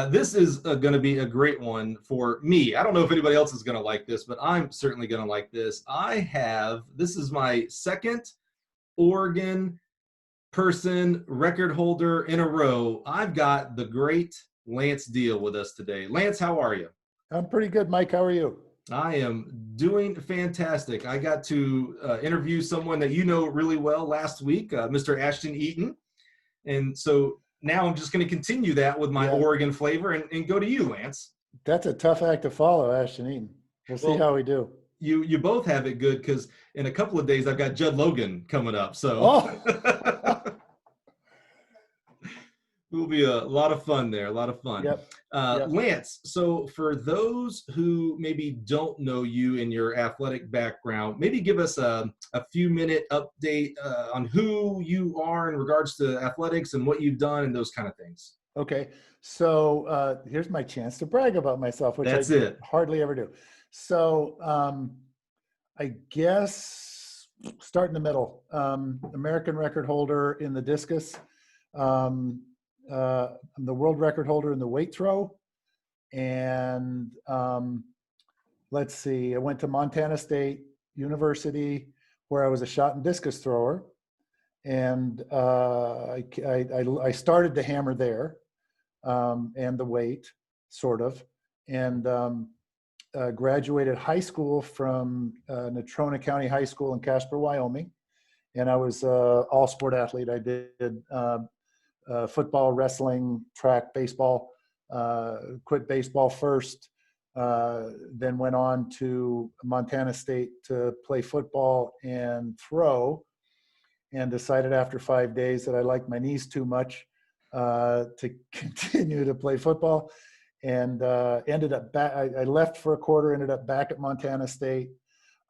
This is going to be a great one for me. I don't know if anybody else is going to like this, but I'm certainly going to like this. This is my second Oregon person record holder in a row. I've got the great Lance Deal with us today. Lance, how are you? I'm pretty good, Mike. How are you? I am doing fantastic. I got to interview someone that you know really well last week, Mr. Ashton Eaton. And so now I'm just going to continue that with my Yeah, Oregon flavor and go to you, Lance. that's a tough act to follow, Ashton Eaton. We'll see Well, how we do. you both have it good because in a couple of days I've got Judd Logan coming up. So Oh, it will be a lot of fun there, a lot of fun. yep, yep. Lance, so for those who maybe don't know you and your athletic background, maybe give us a few minute update on who you are in regards to athletics and what you've done and those kind of things. Okay, so here's my chance to brag about myself, which I That's it. hardly ever do. So I guess start in the middle. American record holder in the discus. I'm the world record holder in the weight throw. And let's see, I went to Montana State University where I was a shot and discus thrower. And I started the hammer there and the weight, sort of. And graduated high school from Natrona County High School in Casper, Wyoming. And I was an all-sport athlete. I did football, wrestling, track, baseball. Quit baseball first, then went on to Montana State to play football and throw, and decided after 5 days that I liked my knees too much to continue to play football, and ended up back. I left for a quarter, ended up back at Montana State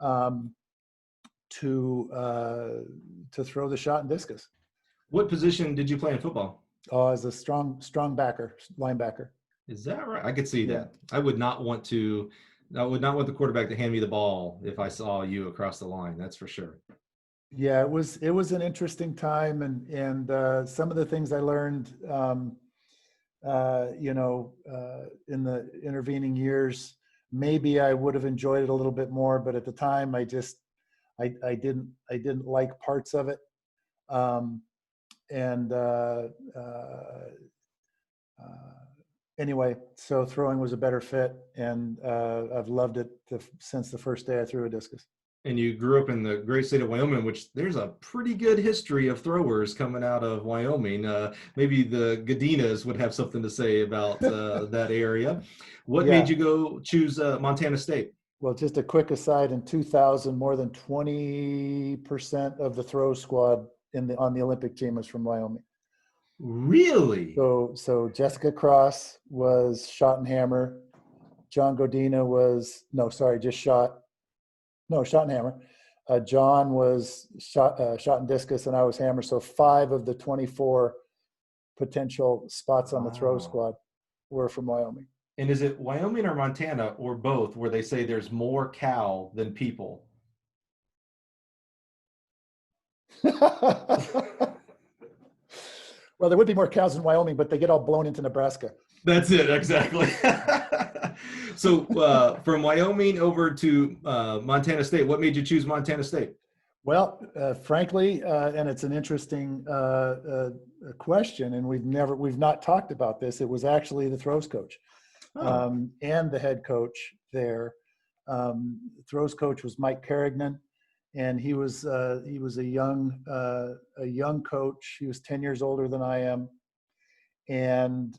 to throw the shot and discus. What position did you play in football? As a strong backer, linebacker. Is that right? I could see Yeah. that. I would not want the quarterback to hand me the ball if I saw you across the line. That's for sure. Yeah, it was an interesting time, and some of the things I learned, in the intervening years, maybe I would have enjoyed it a little bit more, but at the time, I didn't like parts of it, and anyway, so throwing was a better fit, and I've loved it since the first day I threw a discus. And you grew up in the great state of Wyoming, which there's a pretty good history of throwers coming out of Wyoming. Maybe the Gadinas would have something to say about that area. What made Yeah. you go choose Montana State? Well, just a quick aside, in 2000, more than 20% of the throw squad on the Olympic team was from Wyoming. Really? So Jessica Cross was shot and hammer. John Godina just shot. No, shot and hammer. John was shot and discus, and I was hammer. So 5 of the 24 potential spots on the throw squad were from Wyoming. And is it Wyoming or Montana or both where they say there's more cow than people? Well, there would be more cows in Wyoming, but they get all blown into Nebraska. That's it, exactly. So from Wyoming over to Montana State, what made you choose Montana State? Well, frankly, and it's an interesting question, and we've not talked about this. It was actually the throws coach and the head coach there. Throws coach was Mike Carignan, and he was a young coach. He was 10 years older than I am, and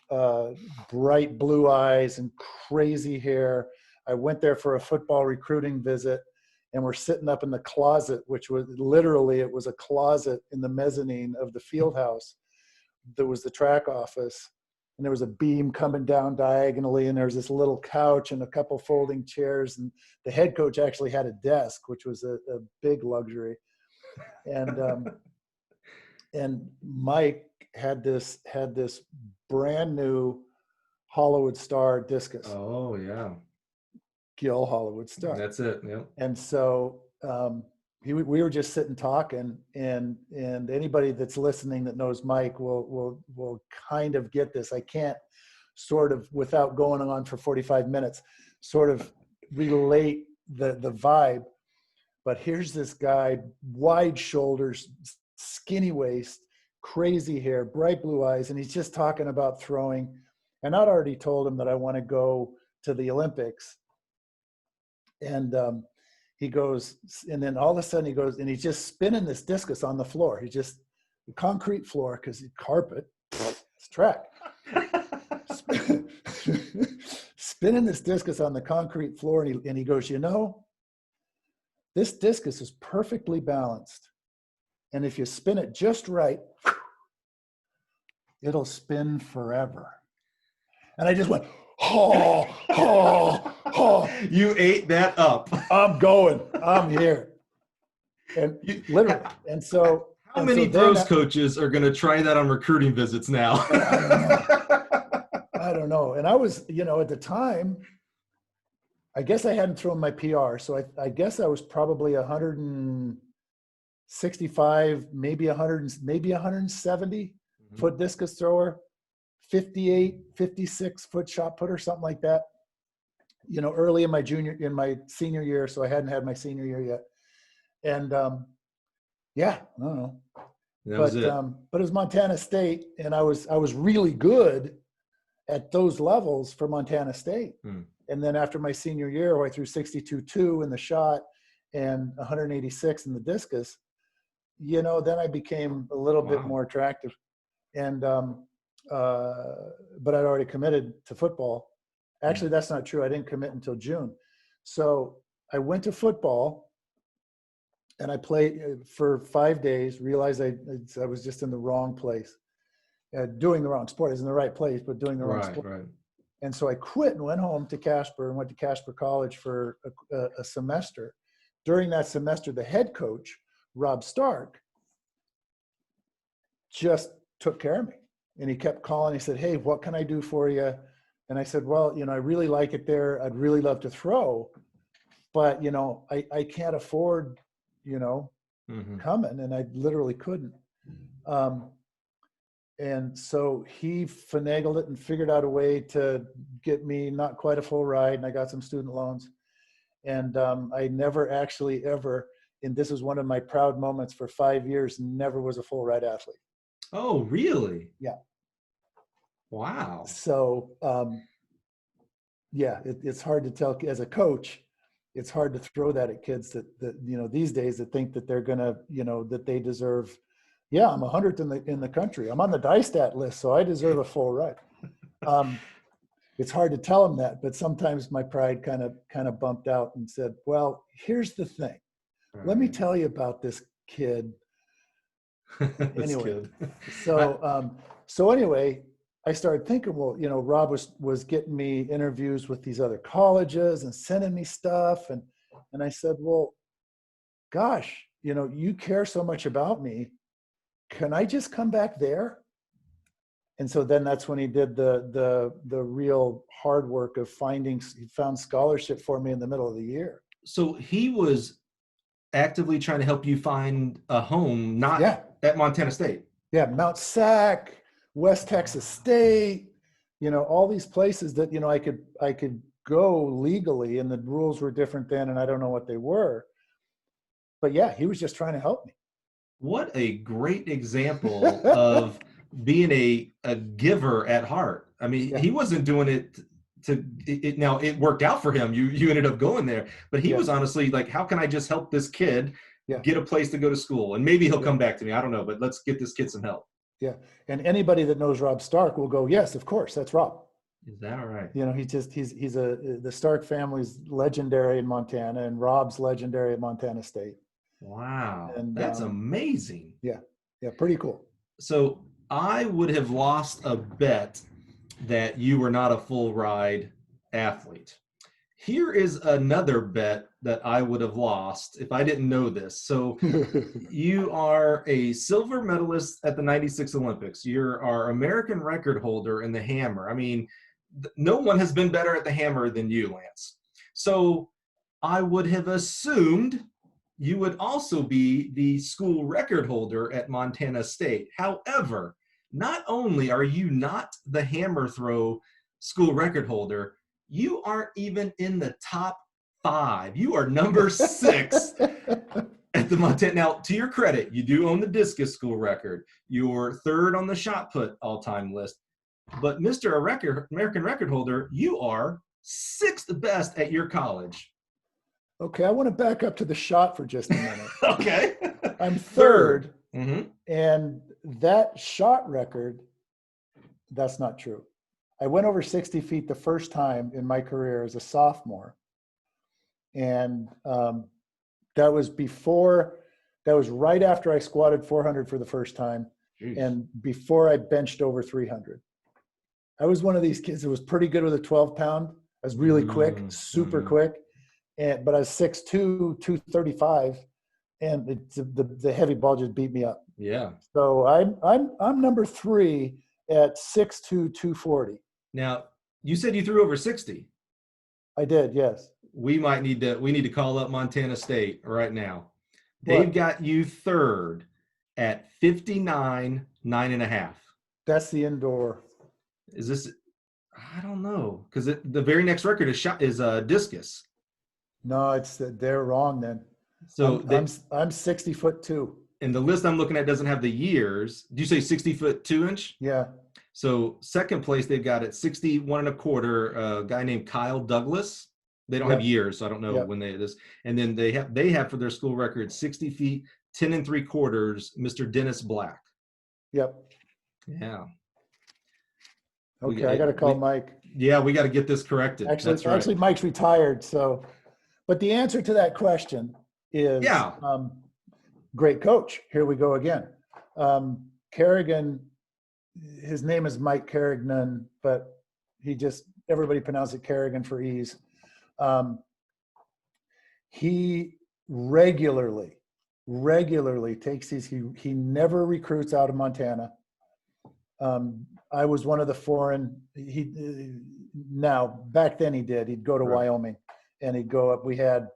bright blue eyes and crazy hair. I went there for a football recruiting visit, and we're sitting up in the closet, which was literally, it was a closet in the mezzanine of the field house. There was the track office, and there was a beam coming down diagonally, and there was this little couch and a couple folding chairs, and the head coach actually had a desk, which was a big luxury. And Mike had this brand new Hollywood Star discus. Oh yeah, Gil Hollywood Star. That's it. Yeah. And so we were just sitting talking, and anybody that's listening that knows Mike will kind of get this. I can't sort of, without going on for 45 minutes, sort of relate the vibe. But here's this guy, wide shoulders, skinny waist, crazy hair, bright blue eyes, and he's just talking about throwing. And I'd already told him that I want to go to the Olympics. And he goes, and then all of a sudden he goes, and he's just spinning this discus on the floor. He just, the concrete floor, because carpet, it's track. Spinning this discus on the concrete floor, and he goes, you know, this discus is perfectly balanced. And if you spin it just right, it'll spin forever. And I just went, oh, oh, oh. You ate that up. I'm going. I'm here. And literally. And so. How many pros coaches are going to try that on recruiting visits now? I don't know. And I was, you know, at the time, I guess I hadn't thrown my PR. So I guess I was probably 165, maybe 100, maybe 170 foot discus thrower, 58, 56 foot shot putter, something like that. You know, early in my senior year. So I hadn't had my senior year yet. And yeah, I don't know. But it was Montana State, and I was really good at those levels for Montana State. And then after my senior year, I threw 62.2 in the shot and 186 in the discus. You know, then I became a little bit more attractive. And but I'd already committed to football. Actually, that's not true. I didn't commit until June. So I went to football, and I played for 5 days, realized I was just in the wrong place, doing the wrong sport. I was in the right place, but doing the wrong sport. Right. And so I quit and went home to Casper and went to Casper College for a semester. During that semester, the head coach, Rob Stark, just took care of me. And he kept calling. He said, hey, what can I do for you? And I said, well, you know, I really like it there. I'd really love to throw, but, you know, I can't afford, you know, coming, and I literally couldn't. And so he finagled it and figured out a way to get me not quite a full ride, and I got some student loans. And I never actually ever, and this is one of my proud moments, for 5 years, never was a full ride athlete. Oh, really? Yeah. Wow. So, yeah, it's hard to tell as a coach. It's hard to throw that at kids that you know, these days, that think that they're gonna, you know, that they deserve. Yeah, I'm 100th in the country. I'm on the DISTAT list, so I deserve a full ride. It's hard to tell them that, but sometimes my pride kind of bumped out and said, well, here's the thing. Right. Let me tell you about this kid. Anyway, so anyway, I started thinking, well, you know, Rob was getting me interviews with these other colleges and sending me stuff. And I said, well, gosh, you know, you care so much about me. Can I just come back there? And so then that's when he did the real hard work of he found scholarship for me in the middle of the year. So he was actively trying to help you find a home, not at Montana State. Yeah, Mount Sac, West Texas State, you know, all these places that, you know, I could go legally, and the rules were different then, and I don't know what they were. But yeah, he was just trying to help me. What a great example of being a giver at heart. I mean, he wasn't doing it now it worked out for him. You ended up going there, but he was honestly like, how can I just help this kid get a place to go to school? And maybe he'll come back to me. I don't know, but let's get this kid some help. Yeah. And anybody that knows Rob Stark will go, yes, of course, that's Rob. Is that right? You know, the Stark family's legendary in Montana, and Rob's legendary at Montana State. Wow. And that's amazing. Yeah. Yeah. Pretty cool. So I would have lost a bet that you were not a full ride athlete. Here is another bet that I would have lost if I didn't know this. So you are a silver medalist at the 96 Olympics. You're our American record holder in the hammer. I mean, no one has been better at the hammer than you, Lance. So I would have assumed you would also be the school record holder at Montana State. However, not only are you not the hammer throw school record holder, you aren't even in the top 5. You are number 6 at the Montana. Now, to your credit, you do own the discus school record. You're 3rd on the shot put all-time list. But Mr. American record holder, you are 6th best at your college. Okay, I want to back up to the shot for just a minute. Okay. I'm 3rd, Mm-hmm. and that shot record, that's not true. I went over 60 feet the first time in my career as a sophomore. And that was right after I squatted 400 for the first time. Jeez. And before I benched over 300. I was one of these kids that was pretty good with a 12-pound. I was really quick, super quick. But I was 6'2", 235, and the heavy ball just beat me up. Yeah. So I'm number 3 at 6'2", 240. Now, you said you threw over 60. I did, yes. We need to call up Montana State right now. They've got you 3rd at 59.9.5. That's the indoor. Is this? I don't know, because the very next record is discus. No, they're wrong then. So I'm 60'2". And the list I'm looking at doesn't have the years. Do you say 60'2"? Yeah. So 2nd place they've got at 61.25. A guy named Kyle Douglas. They don't have years, so I don't know when they this. And then they have for their school record 60 feet 10 3/4. Mr. Dennis Black. Yep. Yeah. Okay, I got to call Mike. Yeah, we got to get this corrected. Actually, Mike's retired. So, but the answer to that question is great coach. Here we go again. Kerrigan, his name is Mike Kerrigan, but everybody pronounces it Kerrigan for ease. He regularly takes these. He never recruits out of Montana. I was one of the foreign. Now back then he did. He'd go to Wyoming, and he'd go up. We had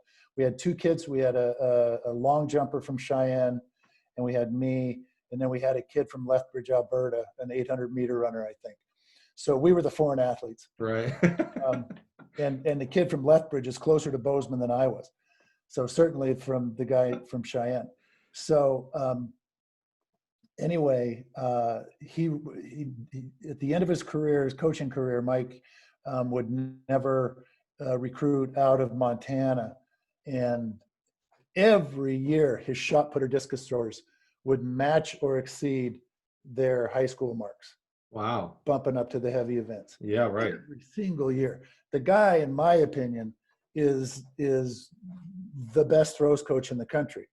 2 kids. We had a long jumper from Cheyenne, and we had me, and then we had a kid from Lethbridge, Alberta, an 800-meter runner, I think. So we were the foreign athletes. Right. And the kid from Lethbridge is closer to Bozeman than I was. So certainly from the guy from Cheyenne. So anyway, he at the end of his career, his coaching career, Mike would never recruit out of Montana. And every year his shot putter discus throwers would match or exceed their high school marks. Wow. Bumping up to the heavy events. Yeah, right. Every single year. The guy, in my opinion, is the best throws coach in the country.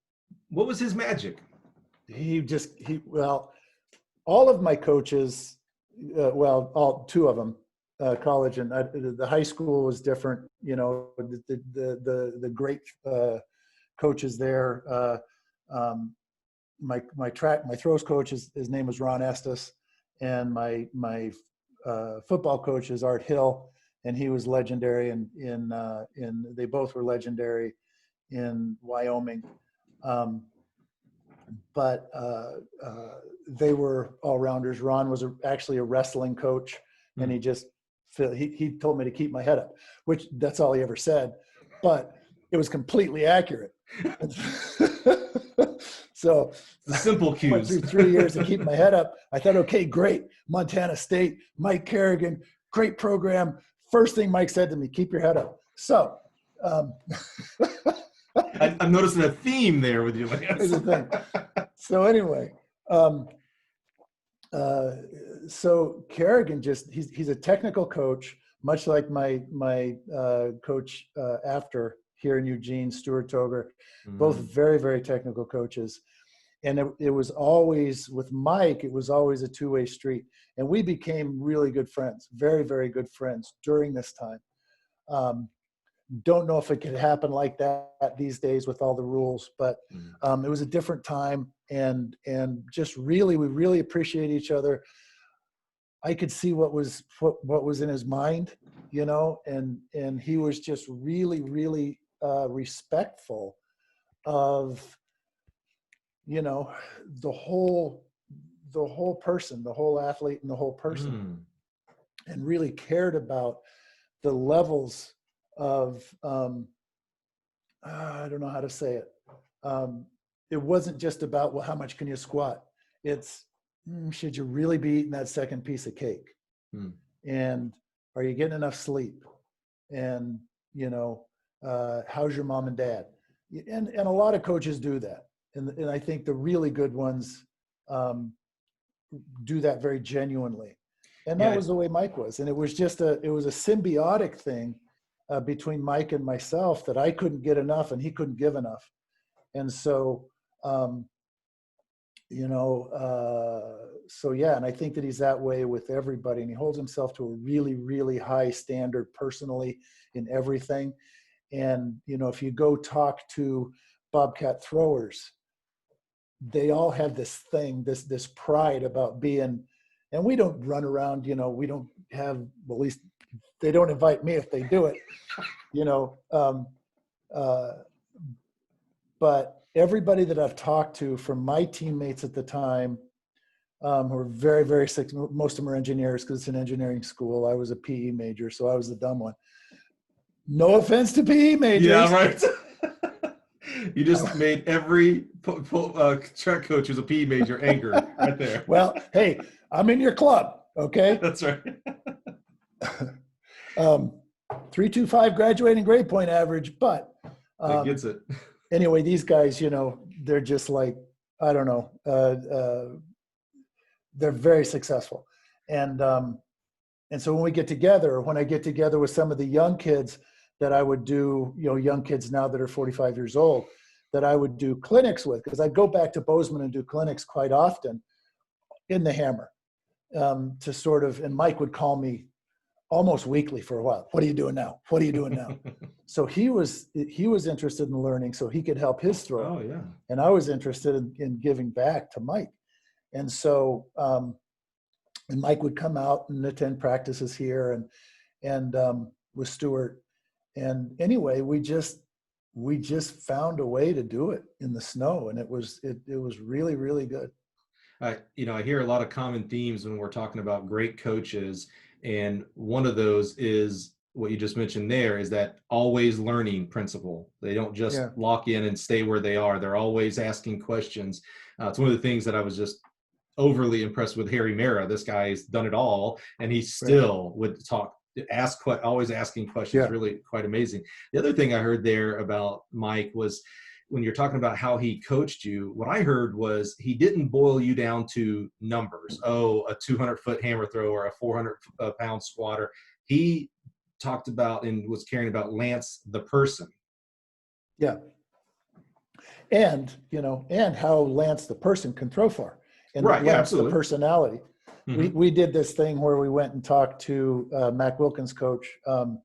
What was his magic? All of my coaches, all 2 of them, college and the high school was different. You know, the great coaches there. My throws coach, his name was Ron Estes, and my football coach is Art Hill, and he was legendary, and they both were legendary in Wyoming. But they were all-rounders. Ron was actually a wrestling coach, and he told me to keep my head up, which that's all he ever said, but it was completely accurate. So the simple cues. I went through 3 years to keep my head up. I thought, okay, great. Montana State, Mike Kerrigan, great program. First thing Mike said to me, keep your head up. So I'm noticing a theme there with you. Here's the thing. So anyway, so Kerrigan he's a technical coach, much like my coach after here in Eugene, Stuart Toger, both very, very technical coaches. And it was always, with Mike, it was always a 2-way street. And we became really good friends, very, very good friends during this time. Don't know if it could happen like that these days with all the rules, but it was a different time, and just really, we really appreciate each other. I could see what was in his mind, you know, and he was just really, really respectful of, you know, the whole person, the whole athlete and the whole person. And and really cared about the levels of, I don't know how to say it. It wasn't just about, well, how much can you squat? It's, should you really be eating that second piece of cake? Hmm. And are you getting enough sleep? And, how's your mom and dad? And a lot of coaches do that. And I think the really good ones do that very genuinely. And that Yeah. was the way Mike was. And it was it was a symbiotic thing between Mike and myself, that I couldn't get enough and he couldn't give enough. And so, so yeah, and I think that he's that way with everybody, and he holds himself to a really, really high standard personally in everything. And, if you go talk to Bobcat throwers, they all have this thing, this pride about being, and we don't run around, we don't have, well, at least they don't invite me if they do it, but everybody that I've talked to from my teammates at the time, who are very, very sick, most of them are engineers because it's an engineering school. I was a PE major, so I was the dumb one. No offense to PE majors. Yeah, right. You just made every track coach who's a PE major angry right there. Well, hey, I'm in your club, okay? That's right. 3.25 graduating grade point average, but That gets it. Anyway, these guys, they're just like, I don't know, they're very successful. And so when I get together with some of the young kids that I would do, young kids now that are 45 years old, that I would do clinics with, because I'd go back to Bozeman and do clinics quite often in the Hammer, to sort of, and Mike would call me almost weekly for a while. What are you doing now? What are you doing now? So he was interested in learning so he could help his throw. Oh yeah. And I was interested in giving back to Mike. And so, and Mike would come out and attend practices here and with Stuart. And anyway, we just found a way to do it in the snow. And it was really, really good. I hear a lot of common themes when we're talking about great coaches. And one of those is what you just mentioned there, is that always learning principle. They don't just lock in and stay where they are. They're always asking questions. It's one of the things that I was just overly impressed with Harry Mara. This guy's done it all, and he still would always asking questions. Yeah. Really quite amazing. The other thing I heard there about Mike was, when you're talking about how he coached you, what I heard was he didn't boil you down to numbers. Oh, a 200-foot hammer thrower, or a 400-pound squatter. He talked about and was caring about Lance the person. Yeah. And, and how Lance the person can throw far. And Lance the personality. Mm-hmm. We did this thing where we went and talked to Mac Wilkins' coach. I'm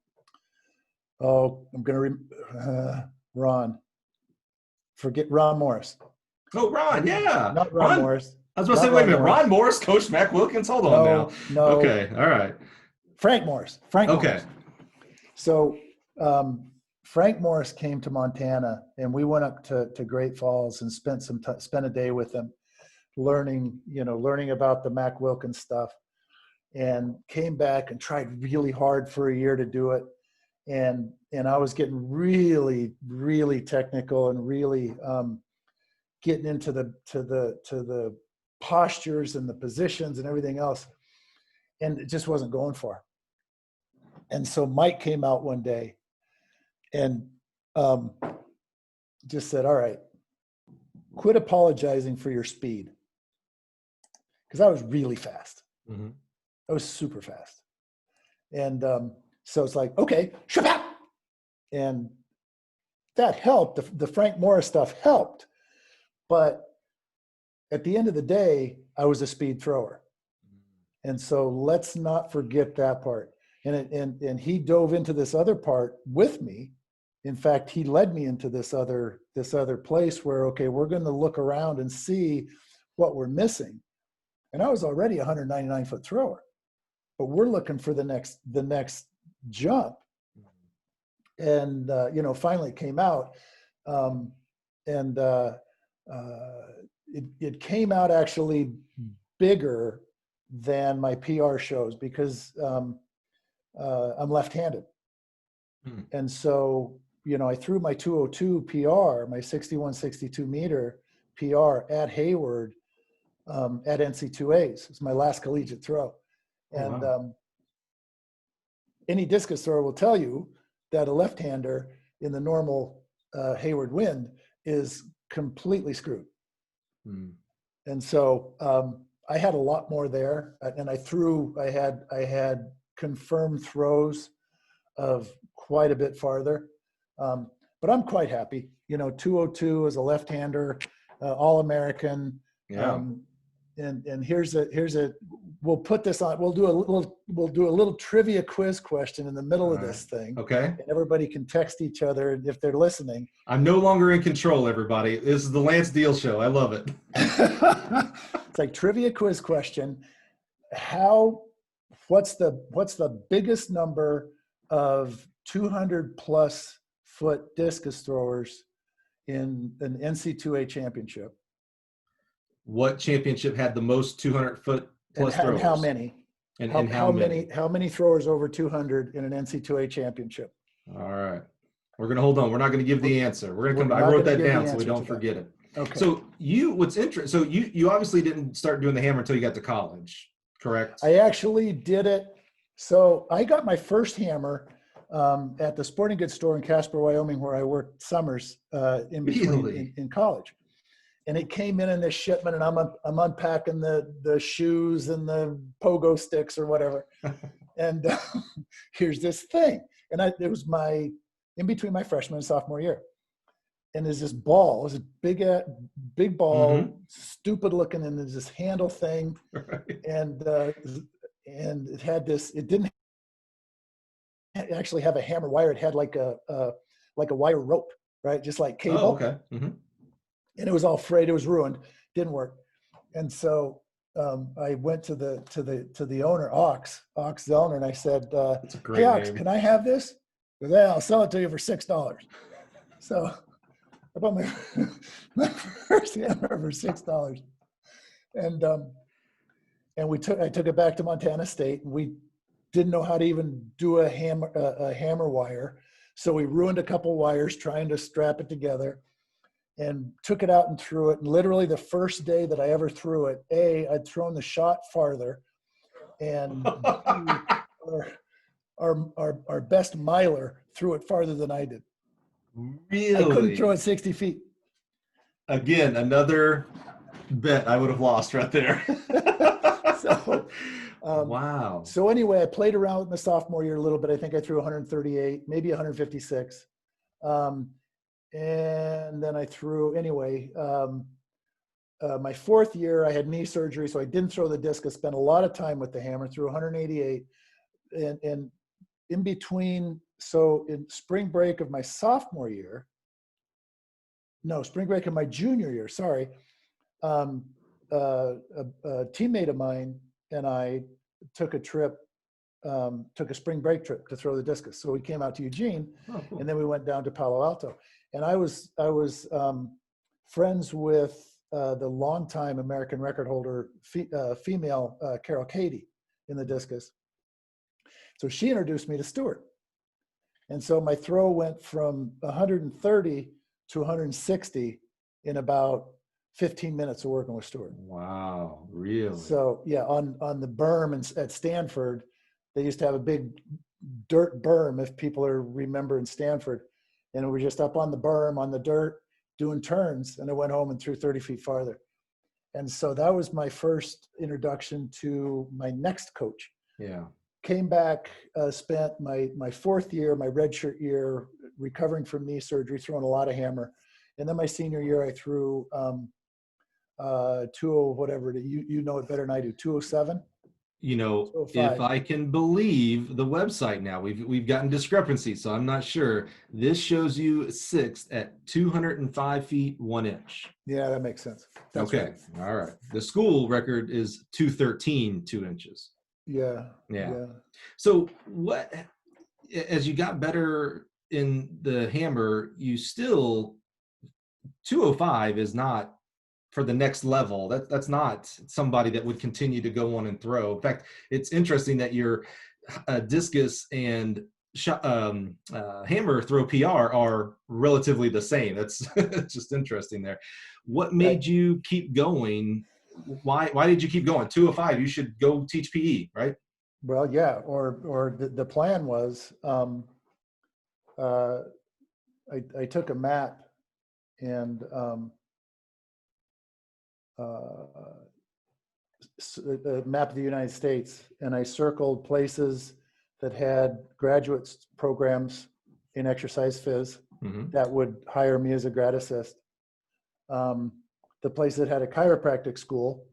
going to Ron. Forget Ron Morris. Oh, Ron, yeah. Not Ron Morris. I was going to say, wait a minute, Ron Morris coached Mac Wilkins? Hold on now. No. Okay, all right. Frank Morris. Morris. So Frank Morris came to Montana, and we went up to Great Falls and spent a day with him, learning about the Mac Wilkins stuff, and came back and tried really hard for a year to do it. And I was getting really, really technical and really getting into the postures and the positions and everything else, and it just wasn't going for. And so Mike came out one day and just said, "All right, quit apologizing for your speed," because I was really fast. Mm-hmm. I was super fast, and so it's like, okay, shabbat. And that helped. The Frank Morris stuff helped. But at the end of the day, I was a speed thrower. And so let's not forget that part. And he dove into this other part with me. In fact, he led me into this other place where, okay, we're going to look around and see what we're missing. And I was already a 199-foot thrower. But we're looking for the next jump. And finally it came out, it came out actually bigger than my PR shows because I'm left-handed. And so, you know, I threw my 202 PR, my 61-62 meter PR at Hayward at NC2As. It's my last collegiate throw. And wow. any discus thrower will tell you that a left-hander in the normal Hayward wind is completely screwed. And so I had a lot more there, and I had confirmed throws of quite a bit farther. But I'm quite happy. You know, 202 as a left-hander, All-American. Yeah. And here's a we'll put this on. We'll do a little trivia quiz question in the middle of this thing. Okay. And everybody can text each other if they're listening. I'm no longer in control, everybody. This is the Lance Deal Show. I love it. It's like trivia quiz question. What's the biggest number of 200 plus foot discus throwers in an NC2A championship? What championship had the most 200-foot plus throwers? And how many? And how many? How many throwers over 200 in an NC2A championship? All right. We're going to hold on. We're not going to give the answer. We're going to come. I wrote that down so we don't forget it. Okay. So what's interesting, so you obviously didn't start doing the hammer until you got to college, correct? I actually did it. So I got my first hammer at the sporting goods store in Casper, Wyoming, where I worked summers in between in college. And it came in this shipment, and I'm unpacking the shoes and the pogo sticks or whatever. And here's this thing. And it was in between my freshman and sophomore year. And there's this ball, it was a big ball, stupid looking, and there's this handle thing. Right. And it had this, it didn't actually have a hammer wire. It had like a wire rope, right? Just like cable. Oh, okay. Mm-hmm. And it was all frayed. It was ruined. Didn't work. And so I went to the owner, Ox Zellner, and I said, "Hey, Ox, can I have this?" He goes, "Yeah, I'll sell it to you for $6." So I bought my first hammer for $6, and I took it back to Montana State, and we didn't know how to even do a hammer wire, so we ruined a couple wires trying to strap it together. And took it out and threw it. And literally the first day that I ever threw it, I'd thrown the shot farther, and our best miler threw it farther than I did. Really? I couldn't throw it 60 feet. Again, another bet I would have lost right there. So, wow. So anyway, I played around with my sophomore year a little bit. I think I threw 138, maybe 156. And then I threw, anyway, my fourth year, I had knee surgery, so I didn't throw the discus, spent a lot of time with the hammer, threw 188. And in between, so in spring break of my sophomore year, spring break of my junior year, sorry, a teammate of mine and I took a spring break trip to throw the discus. So we came out to Eugene, cool. And then we went down to Palo Alto. And I was friends with the longtime American record holder, female Carol Cady in the discus. So she introduced me to Stuart. And so my throw went from 130 to 160 in about 15 minutes of working with Stuart. Wow, really? So yeah, on the berm at Stanford, they used to have a big dirt berm, if people remember, in Stanford. And we were just up on the berm, on the dirt, doing turns. And I went home and threw 30 feet farther. And so that was my first introduction to my next coach. Yeah. Came back, spent my fourth year, my redshirt year, recovering from knee surgery, throwing a lot of hammer. And then my senior year, I threw 20, whatever, you know it better than I do, 207. You know, if I can believe the website now, we've gotten discrepancies, so I'm not sure. This shows you sixth at 205 feet 1 inch. Yeah, that makes sense. That's okay, right. All right. The school record is 213 2 inches. Yeah. So what, as you got better in the hammer, you still 205 is not for the next level. That's not somebody that would continue to go on and throw. In fact, it's interesting that your discus and hammer throw PR are relatively the same. That's it's just interesting there. What Right. made you keep going? Why did you keep going? 205, you should go teach PE, right? Well, yeah, or the plan was, uh, I took a map and a map of the United States, and I circled places that had graduate programs in exercise phys Mm-hmm. that would hire me as a grad assist. The place that had a chiropractic school.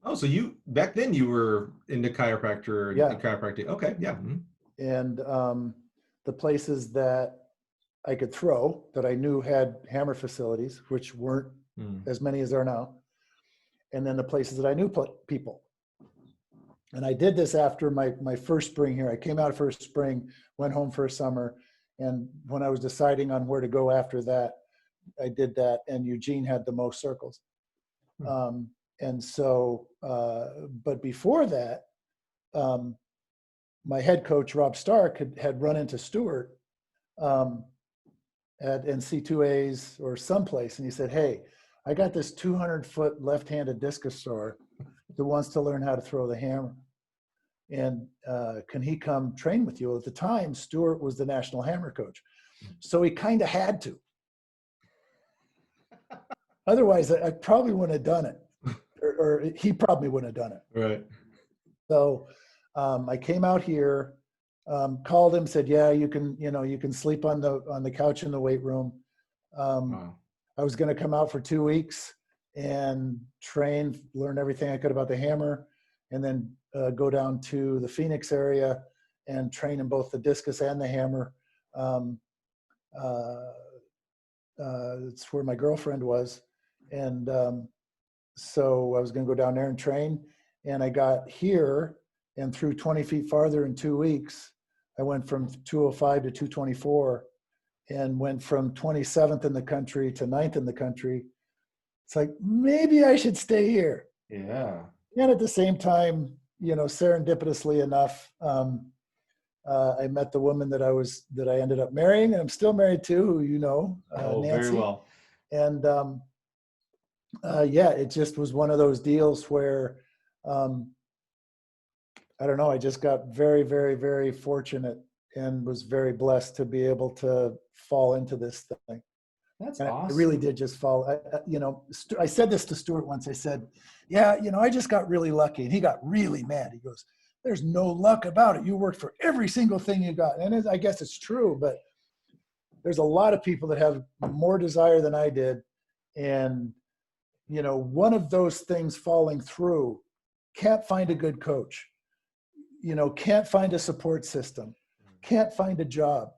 Oh, so you back then you were into chiropractor Yeah. and chiropractic. Okay, yeah. Mm-hmm. And the places that I could throw that I knew had hammer facilities, which weren't as many as there are now. And then the places that I knew people. And I did this after my first spring here. I came out first spring, went home for a summer. And when I was deciding on where to go after that, I did that. And Eugene had the most circles. And so, but before that, my head coach, Rob Stark, had run into Stuart at NC2As or someplace. And he said, hey, I got this 200-foot left-handed discus thrower that wants to learn how to throw the hammer. And can he come train with you? Well, at the time, Stuart was the national hammer coach. So he kind of had to. Otherwise, I probably wouldn't have done it. Or he probably wouldn't have done it. Right. So I came out here, called him, said, yeah, you can sleep on the couch in the weight room. Wow. I was going to come out for 2 weeks and train, learn everything I could about the hammer, and then go down to the Phoenix area and train in both the discus and the hammer. It's where my girlfriend was. And so I was going to go down there and train. And I got here and threw 20 feet farther in 2 weeks. I went from 205 to 224 and went from 27th in the country to 9th in the country. It's like, maybe I should stay here. Yeah. And at the same time, serendipitously enough, I met the woman that I ended up marrying, and I'm still married to, who Nancy. Very well. And yeah, it just was one of those deals where I don't know, I just got very, very, very fortunate and was very blessed to be able to fall into this thing. That's and awesome. I really did just fall. I said this to Stuart once. I said, yeah, I just got really lucky. And he got really mad. He goes, there's no luck about it. You worked for every single thing you got. And I guess it's true, but there's a lot of people that have more desire than I did. And, one of those things falling through, can't find a good coach, can't find a support system, can't find a job,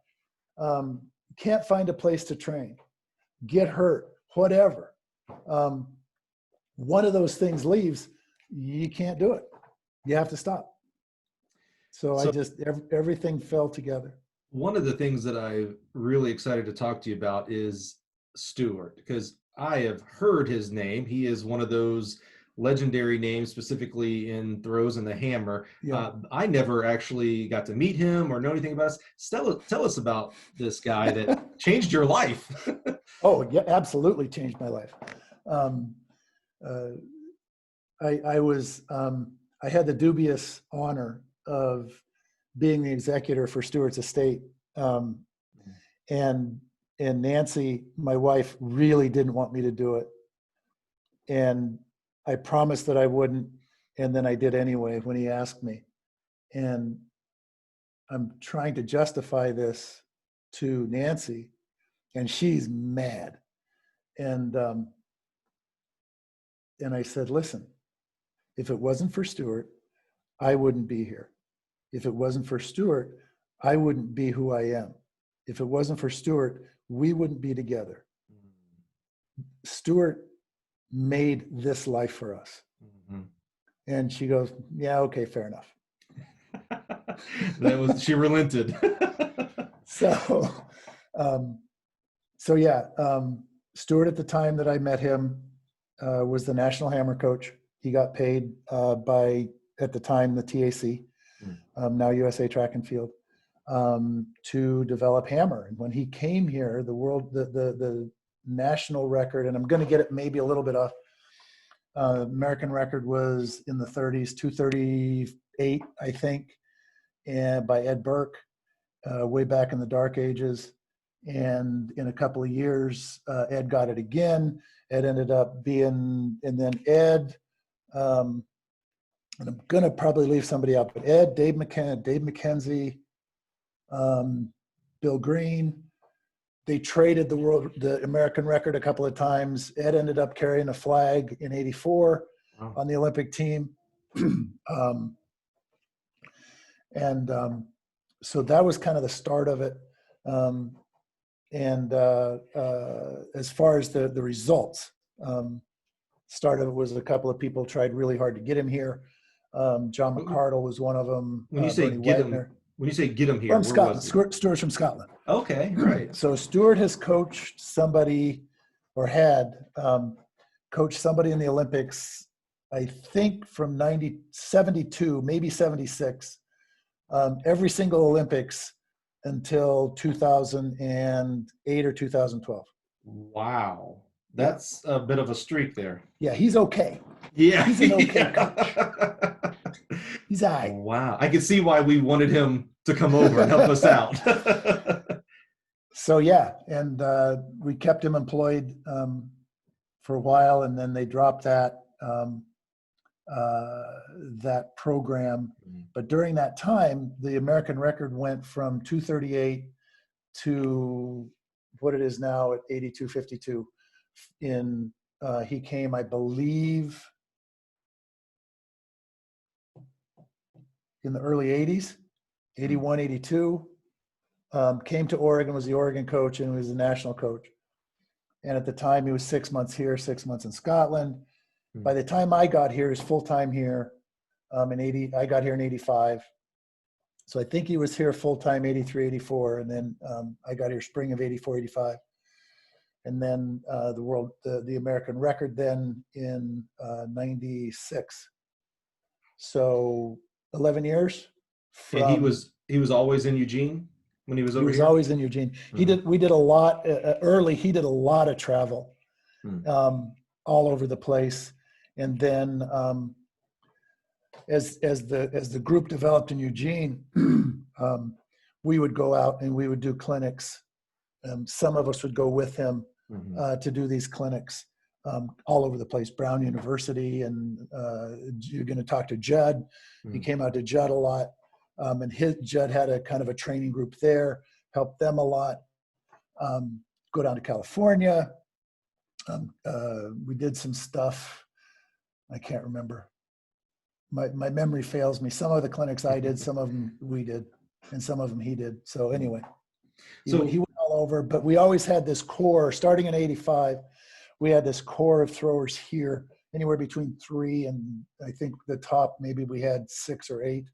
can't find a place to train, get hurt, whatever. One of those things leaves, you can't do it. You have to stop. So I just, everything fell together. One of the things that I'm really excited to talk to you about is Stuart, because I have heard his name. He is one of those legendary names, specifically in throws and the hammer. Yeah. I never actually got to meet him or know anything about us. Tell us about this guy that changed your life. Oh, yeah, absolutely changed my life. I had the dubious honor of being the executor for Stuart's estate. And Nancy, my wife, really didn't want me to do it. And I promised that I wouldn't. And then I did anyway when he asked me. And I'm trying to justify this to Nancy, and she's mad. And I said, listen, if it wasn't for Stuart, I wouldn't be here. If it wasn't for Stuart, I wouldn't be who I am. If it wasn't for Stuart, we wouldn't be together. Stuart made this life for us. Mm-hmm. And she goes, yeah, okay, fair enough. She relented. So yeah, Stuart, at the time that I met him, was the national hammer coach. He got paid by, at the time, the TAC, now USA Track and Field, to develop hammer. And when he came here, the national record, and I'm going to get it maybe a little bit off, American record was in the 30s, 238, I think, and by Ed Burke, way back in the dark ages. And in a couple of years, Ed got it again. Ed ended up being, and then Ed, and I'm going to probably leave somebody out, but Ed, Dave McKenzie, Bill Green, they traded the American record a couple of times. Ed ended up carrying a flag in '84 on the Olympic team. So that was kind of the start of it. As far as the results, start of it was a couple of people tried really hard to get him here. John McCardle was one of them. When you say get him, when you say get him here, from Scotland, Stuart's from Scotland. Okay, right. So Stuart has coached somebody, or had coached somebody in the Olympics, I think from 72, maybe 76, every single Olympics until 2008 or 2012. Wow. That's a bit of a streak there. Yeah, he's okay. Yeah. He's an okay coach. He's all right. Wow. I can see why we wanted him to come over and help us out. So, yeah, and we kept him employed for a while, and then they dropped that program. But during that time, the American record went from 238 to what it is now at 82.52. He came, I believe, in the early 80s, 81, 82. Came to Oregon, was the Oregon coach, and was the national coach. And at the time, he was 6 months here, 6 months in Scotland. By the time I got here, he was full-time here. I got here in 85. So I think he was here full-time 83, 84. And then I got here spring of 84, 85. And then the American record then in 96. So 11 years. And he was always in Eugene when he was over here? He was always in Eugene. We did a lot early. He did a lot of travel all over the place. And then as the group developed in Eugene, we would go out and we would do clinics. Some of us would go with him to do these clinics all over the place. Brown University, and you're going to talk to Judd. He came out to Judd a lot, and Judd had a kind of a training group there, helped them a lot. Go down to California. We did some stuff. I can't remember. My memory fails me. Some of the clinics I did, some of them we did, and some of them he did. So anyway, he went all over, but we always had this core, starting in 85, we had this core of throwers here, anywhere between 3 and I think the top, maybe we had 6 or 8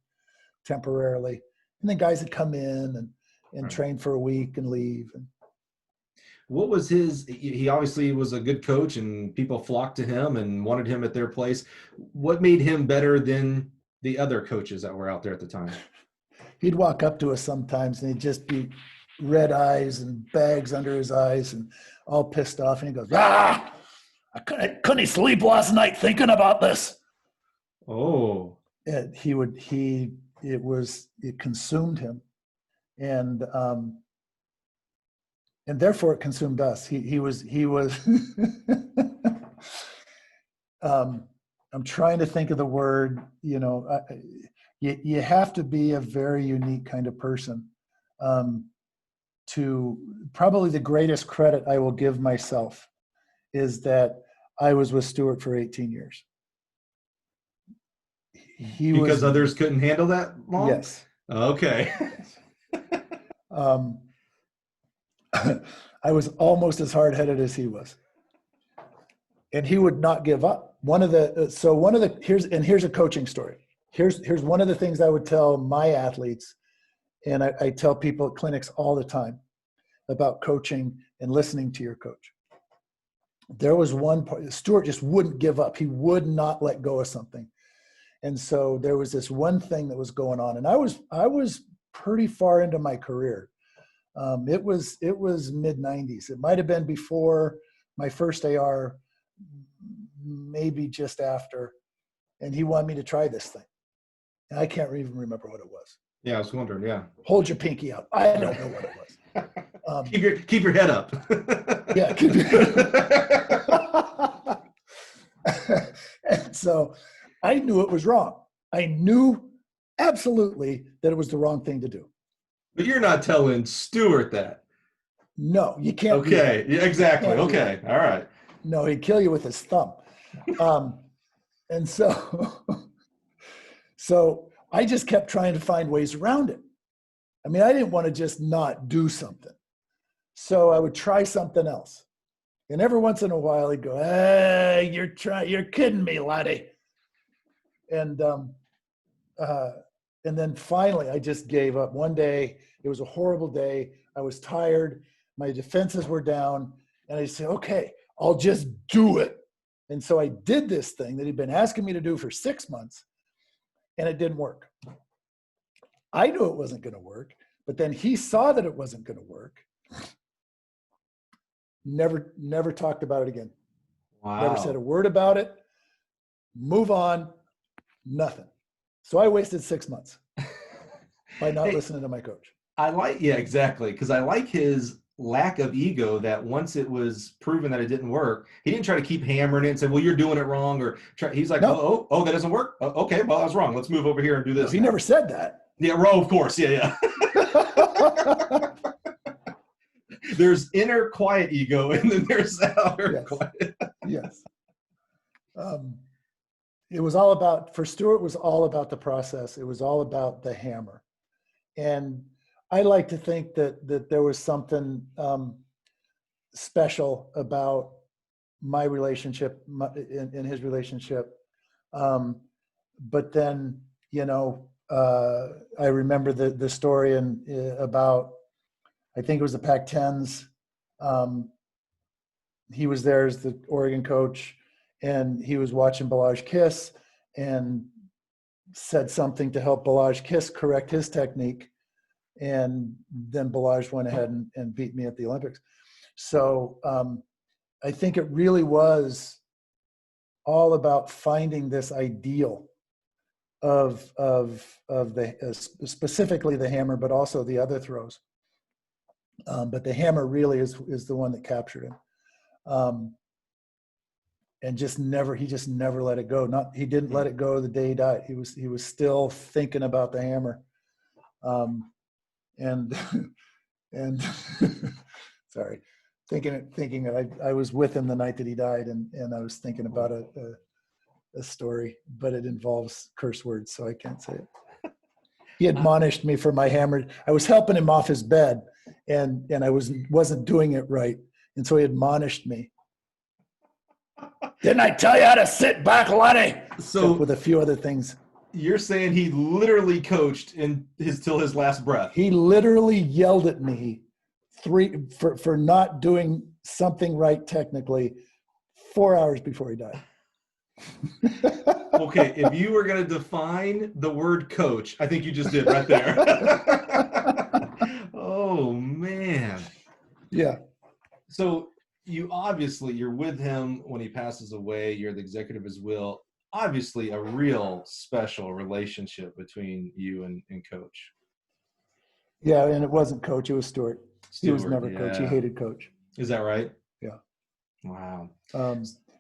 temporarily. And then guys would come in and train for a week and leave. And what was he obviously was a good coach and people flocked to him and wanted him at their place. What made him better than the other coaches that were out there at the time? He'd walk up to us sometimes and he'd just be red eyes and bags under his eyes and all pissed off. And he goes, I couldn't sleep last night thinking about this. Oh. And it consumed him. And therefore it consumed us. He was I'm trying to think of the word, you have to be a very unique kind of person. To probably the greatest credit I will give myself is that I was with Stuart for 18 years. Because others couldn't handle that long? Yes. Okay. I was almost as hard-headed as he was, and he would not give up. Here's a coaching story. Here's one of the things I would tell my athletes, and I tell people at clinics all the time about coaching and listening to your coach. there was one part, Stuart just wouldn't give up. He would not let go of something. And so there was this one thing that was going on, and I was pretty far into my career. It was mid 90s. It might've been before my first AR, maybe just after. And he wanted me to try this thing. And I can't even remember what it was. Yeah, I was wondering. Yeah. Hold your pinky up. I don't know what it was. Keep your head up. Yeah. Keep your head up. And so I knew it was wrong. I knew absolutely that it was the wrong thing to do. But you're not telling Stuart that. No, you can't. Okay. Yeah, exactly. Okay. All right. No, he'd kill you with his thumb. And so, so I just kept trying to find ways around it. I mean, I didn't want to just not do something. So I would try something else. And every once in a while he'd go, "Hey, you're kidding me, laddie." And then finally I just gave up. One day, it was a horrible day. I was tired. My defenses were down. And I said, okay, I'll just do it. And so I did this thing that he'd been asking me to do for 6 months, and it didn't work. I knew it wasn't going to work, but then he saw that it wasn't going to work. Never talked about it again. Wow. Never said a word about it. Move on. Nothing. So I wasted 6 months by not listening to my coach. Yeah, exactly. Because I like his lack of ego that once it was proven that it didn't work, he didn't try to keep hammering it and say, well, you're doing it wrong. Or he's like, no. oh, that doesn't work. Okay, well, I was wrong. Let's move over here and do this. No, he never said that. Yeah, of course. Yeah. There's inner quiet ego, and then there's outer quiet. Yes. It was all about, for Stuart, it was all about the process. It was all about the hammer. And I like to think that there was something special about my relationship, in his relationship. But then, I remember the story about, I think it was the Pac-10s. He was there as the Oregon coach, and he was watching Balazs Kiss and said something to help Balazs Kiss correct his technique. And then Balazs went ahead and beat me at the Olympics. So I think it really was all about finding this ideal of the specifically the hammer, but also the other throws. But the hammer really is the one that captured him. And he just never let it go. He didn't let it go the day he died. He was still thinking about the hammer. And sorry, thinking I was with him the night that he died, and I was thinking about a story, but it involves curse words, so I can't say it. He admonished me for my hammer. I was helping him off his bed, and I wasn't doing it right, and so he admonished me. Didn't I tell you how to sit back, laddie? So with a few other things. You're saying he literally coached till his last breath. He literally yelled at me for not doing something right technically 4 hours before he died. Okay, if you were going to define the word coach, I think you just did right there. Oh, man. Yeah. So you're with him when he passes away. You're the executive of his will. Obviously a real special relationship between you and Coach. Yeah, and it wasn't Coach, it was Stuart. He was never Coach. He hated Coach. Is that right? Yeah. Wow.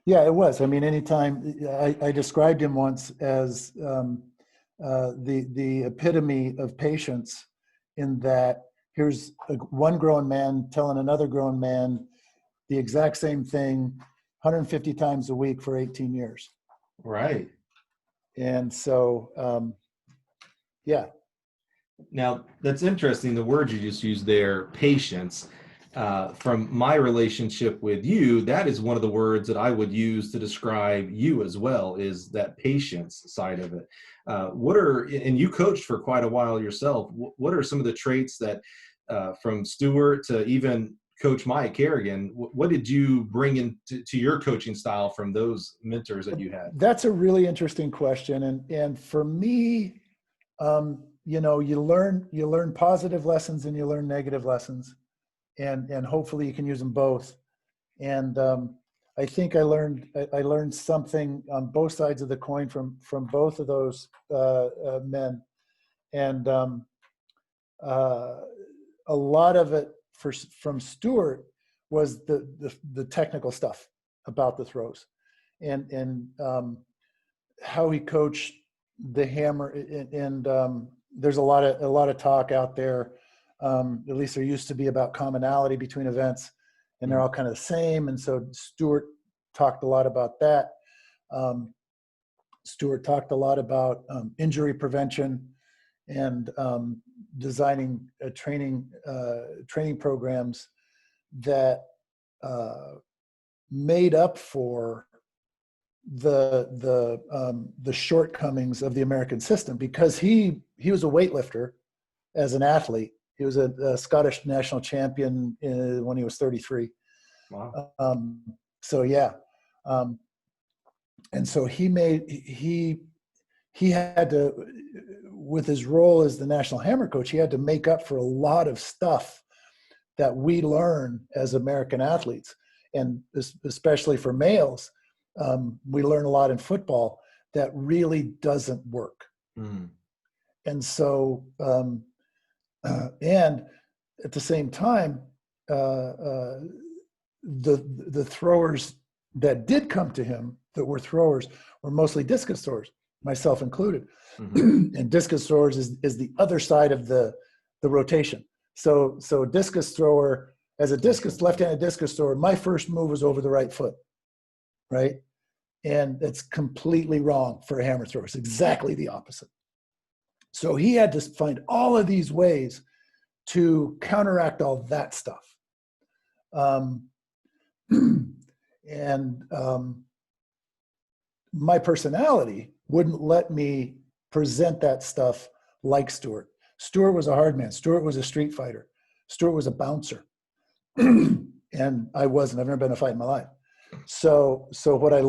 Yeah, it was. I mean, anytime I described him once as the epitome of patience, in that here's one grown man telling another grown man the exact same thing 150 times a week for 18 years. Right. And so, yeah. Now, that's interesting, the word you just used there, patience. From my relationship with you, that is one of the words that I would use to describe you as well, is that patience side of it. And you coached for quite a while yourself, what are some of the traits that from Stuart to even Coach Mike Kerrigan, what did you bring into your coaching style from those mentors that you had? That's a really interesting question. And for me, you know, you learn positive lessons and you learn negative lessons, and hopefully you can use them both. And I think I learned something on both sides of the coin from both of those men. And a lot of it from Stewart was the technical stuff about the throws, and how he coached the hammer. And there's a lot of talk out there. At least there used to be, about commonality between events, and they're all kind of the same. And so Stewart talked a lot about that. Stewart talked a lot about injury prevention, and designing training programs that made up for the shortcomings of the American system, because he was a weightlifter as an athlete. He was a Scottish national champion when he was 33. Wow. So yeah, and so he had to, with his role as the national hammer coach, he had to make up for a lot of stuff that we learn as American athletes, and especially for males. We learn a lot in football that really doesn't work. Mm. And so, and at the same time, the throwers that did come to him that were throwers were mostly discus throwers, myself included. Mm-hmm. And discus throwers is the other side of the rotation. So discus thrower, as a left-handed discus thrower, my first move was over the right foot, right? And it's completely wrong for a hammer thrower. It's exactly the opposite. So he had to find all of these ways to counteract all that stuff. My personality wouldn't let me present that stuff like Stewart. Stewart was a hard man. Stewart was a street fighter. Stewart was a bouncer. And I wasn't. I've never been in a fight in my life. So what I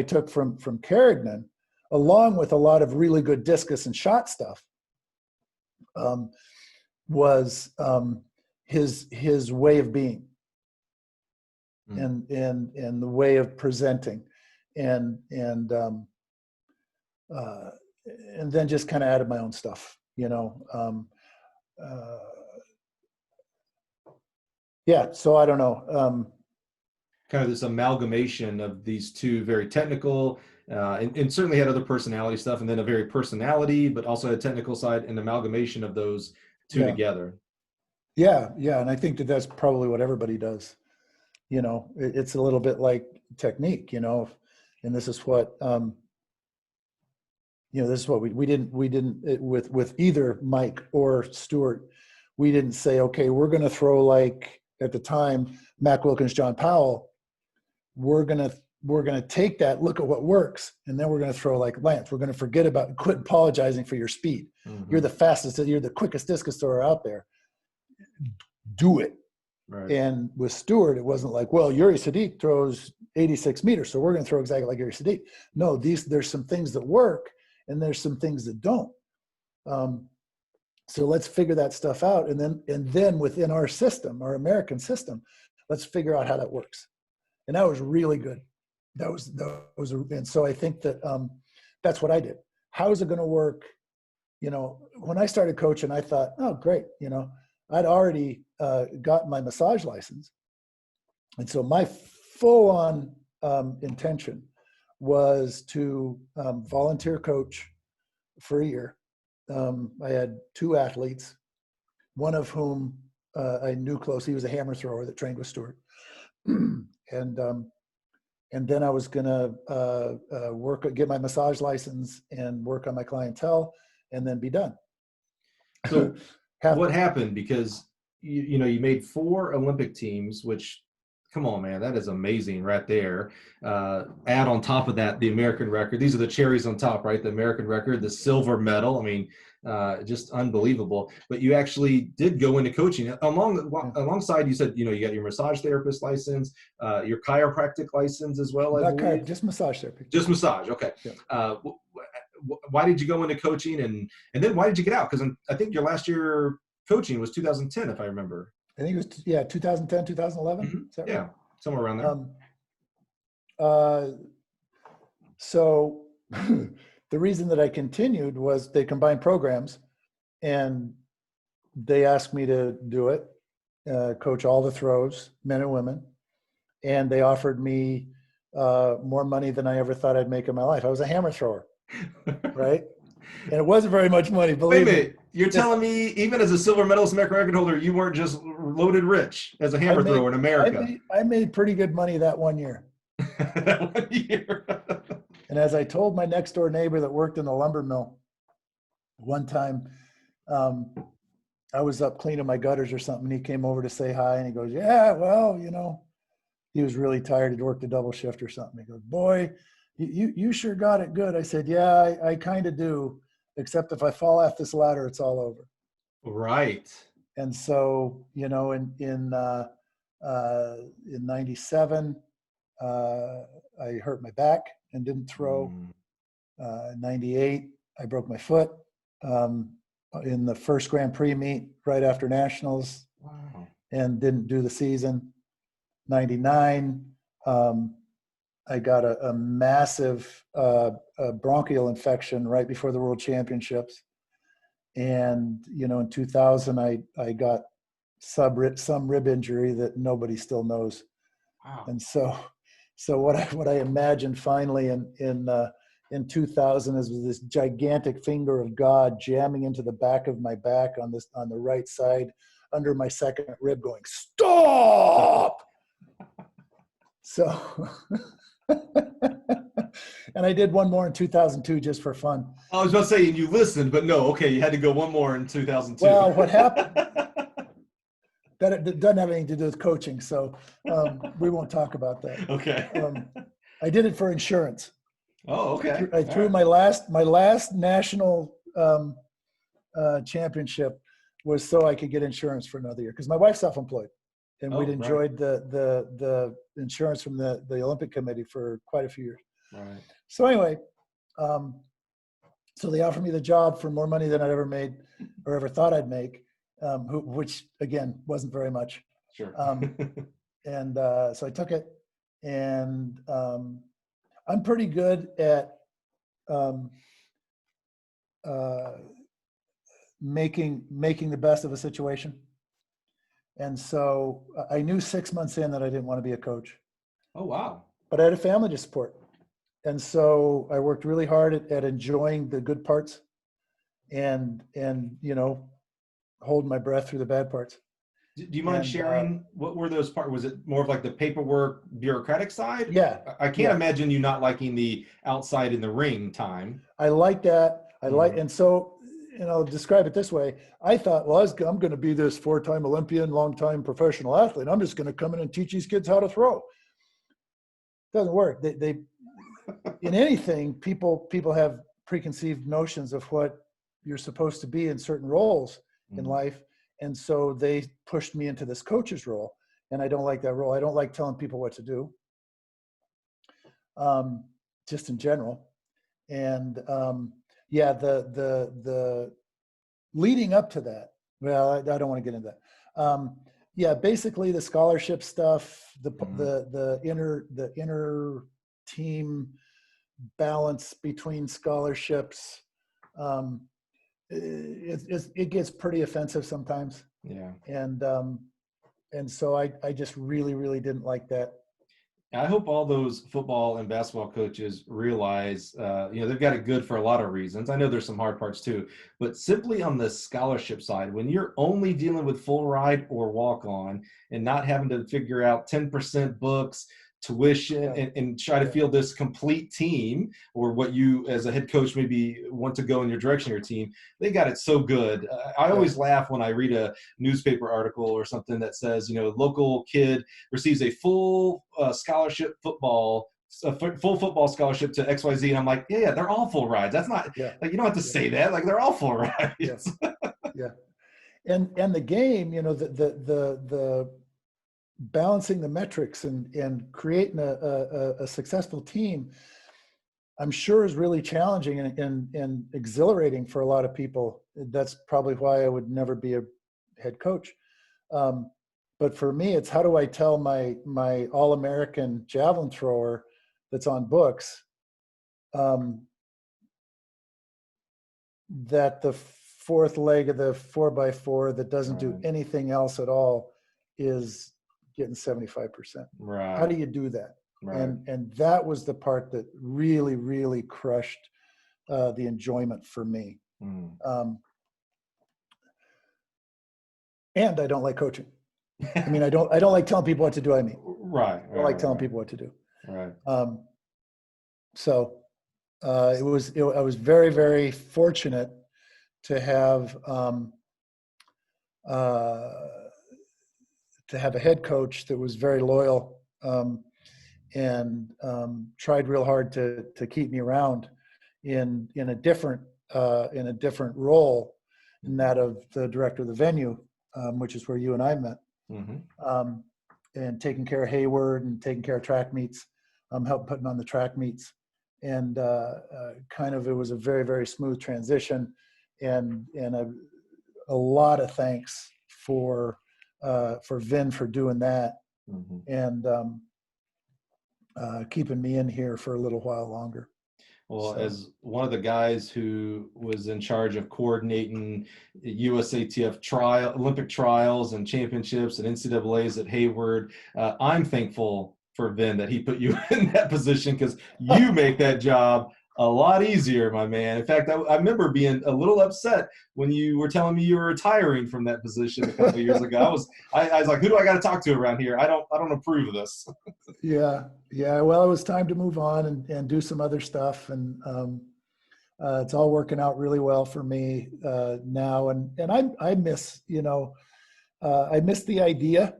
took from Kerrigan, along with a lot of really good discus and shot stuff, was his way of being, and the way of presenting, and then just kind of added my own stuff, you know. Yeah, so I don't know. Kind of this amalgamation of these two very technical, and certainly had other personality stuff, and then a very personality, but also a technical side, an amalgamation of those two together. Yeah, and I think that's probably what everybody does. You know, it's a little bit like technique, you know, and this is what, this is what we didn't with either Mike or Stewart, we didn't say, okay, we're going to throw like, at the time, Mac Wilkins, John Powell, we're going to take that, look at what works, and then we're going to throw like Lance. We're going to quit apologizing for your speed. Mm-hmm. You're the fastest, you're the quickest discus thrower out there. Do it. Right. And with Stewart, it wasn't like, well, Yuri Sadiq throws 86 meters, so we're going to throw exactly like Yuri Sadiq. No, there's some things that work, and there's some things that don't. So let's figure that stuff out, and then within our system, our American system, let's figure out how that works. And that was really good. And so I think that that's what I did. How is it going to work? You know, when I started coaching, I thought, oh, great. You know, I'd already got my massage license. And so my full-on intention was to volunteer coach for a year. I had two athletes, one of whom I knew close. He was a hammer thrower that trained with Stewart. And then I was going to get my massage license and work on my clientele, and then be done. So what happened? Because you made 4 Olympic teams, which, come on, man, that is amazing right there. Add on top of that the American record. These are the cherries on top, right? The American record, the silver medal. I mean, Just unbelievable. But you actually did go into coaching alongside. You said, you got your massage therapist license, your chiropractic license as well, I Not believe. just massage therapy. Just massage. Okay. Yeah. Why did you go into coaching, and then why did you get out? Because I think your last year coaching was 2010, if I remember. I think it was 2010, 2011. Mm-hmm. Is that Yeah, right? somewhere around there. So the reason that I continued was they combined programs, and they asked me to do it, coach all the throws, men and women, and they offered me more money than I ever thought I'd make in my life. I was a hammer thrower, right? And it wasn't very much money, believe me. You're telling me even as a silver medalist American record holder, you weren't just loaded rich as a hammer thrower in America? I made pretty good money that one year. That 1 year. And as I told my next door neighbor that worked in the lumber mill, one time I was up cleaning my gutters or something, and he came over to say hi, and he goes, yeah, well, he was really tired. He'd worked a double shift or something. He goes, boy, you sure got it good. I said, yeah, I kind of do, except if I fall off this ladder, it's all over. Right. And so, in 97, I hurt my back and didn't throw. 98, I broke my foot in the first Grand Prix meet right after Nationals. Wow. And didn't do the season. 99, I got a massive bronchial infection right before the World Championships. And, in 2000, I got some rib injury that nobody still knows. Wow. And so what I imagined finally in 2000 is this gigantic finger of God jamming into the back of my back on the right side under my second rib, going, stop. So, and I did one more in 2002 just for fun. I was about to say, you listened, but no, okay, you had to go one more in 2002. Well, what happened, that it doesn't have anything to do with coaching, so we won't talk about that. Okay. I did it for insurance. Oh, okay. I threw my last national championship was so I could get insurance for another year, because my wife's self-employed, and we'd enjoyed the insurance from the Olympic Committee for quite a few years. Right. So anyway, so they offered me the job for more money than I'd ever made or ever thought I'd make, which again wasn't very much. Sure. And so I took it, and I'm pretty good at making the best of a situation. And so I knew 6 months in that I didn't want to be a coach. Oh, wow. But I had a family to support. And so I worked really hard at enjoying the good parts and hold my breath through the bad parts. Do you mind sharing what were those parts? Was it more of like the paperwork, bureaucratic side? Yeah. I can't imagine you not liking the outside in the ring time. I like that. And so, I'll describe it this way. I thought, well, I'm going to be this 4-time Olympian, long-time professional athlete. I'm just going to come in and teach these kids how to throw. Doesn't work. They in anything, people have preconceived notions of what you're supposed to be in certain roles in life. And so they pushed me into this coach's role, and I don't like that role. I don't like telling people what to do, just in general. And the leading up to that, well, I don't want to get into that. Basically the scholarship stuff, the inner team balance between scholarships, it gets pretty offensive sometimes. Yeah. And so I just really, really didn't like that. I hope all those football and basketball coaches realize, they've got it good for a lot of reasons. I know there's some hard parts too, but simply on the scholarship side, when you're only dealing with full ride or walk on and not having to figure out 10% books, tuition, and try to field this complete team, or what you as a head coach maybe want to go in your direction of your team, they got it so good. I always laugh when I read a newspaper article or something that says, local kid receives a full scholarship football full football scholarship to XYZ. And I'm like, yeah, they're all full rides. That's not Yeah. like, you don't have to Yeah. say that. Like, they're all full Yeah. rides. Yeah. And the game, the balancing the metrics and creating a successful team, I'm sure is really challenging and exhilarating for a lot of people. That's probably why I would never be a head coach. But for me, it's how do I tell my All-American javelin thrower that's on books that the fourth leg of the 4x4 that doesn't do anything else at all is getting 75%. Right. How do you do that? Right. And that was the part that really, really crushed the enjoyment for me. And I don't like coaching. I mean, I don't like telling people what to do. I don't like telling people what to do. Right. So I was very, very fortunate to have a head coach that was very loyal and tried real hard to keep me around in a different role, in that of the director of the venue, which is where you and I met. And taking care of Hayward and taking care of track meets, helped putting on the track meets. And it was a very, very smooth transition, and a lot of thanks for Vin for doing that, and keeping me in here for a little while longer. Well, as one of the guys who was in charge of coordinating USATF Olympic trials and championships and NCAAs at Hayward, I'm thankful for Vin that he put you in that position, because you make that job a lot easier, my man. In fact, I remember being a little upset when you were telling me you were retiring from that position a couple of years ago. I was like, who do I got to talk to around here? I don't approve of this. Yeah. Well, it was time to move on and do some other stuff, and it's all working out really well for me now. And I miss, I miss the idea,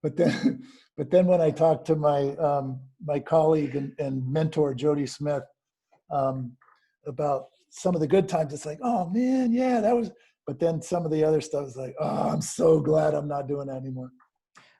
but then when I talked to my colleague and mentor Jody Smith about some of the good times, it's like, oh man, yeah, that was. But then some of the other stuff is like, oh, I'm so glad I'm not doing that anymore.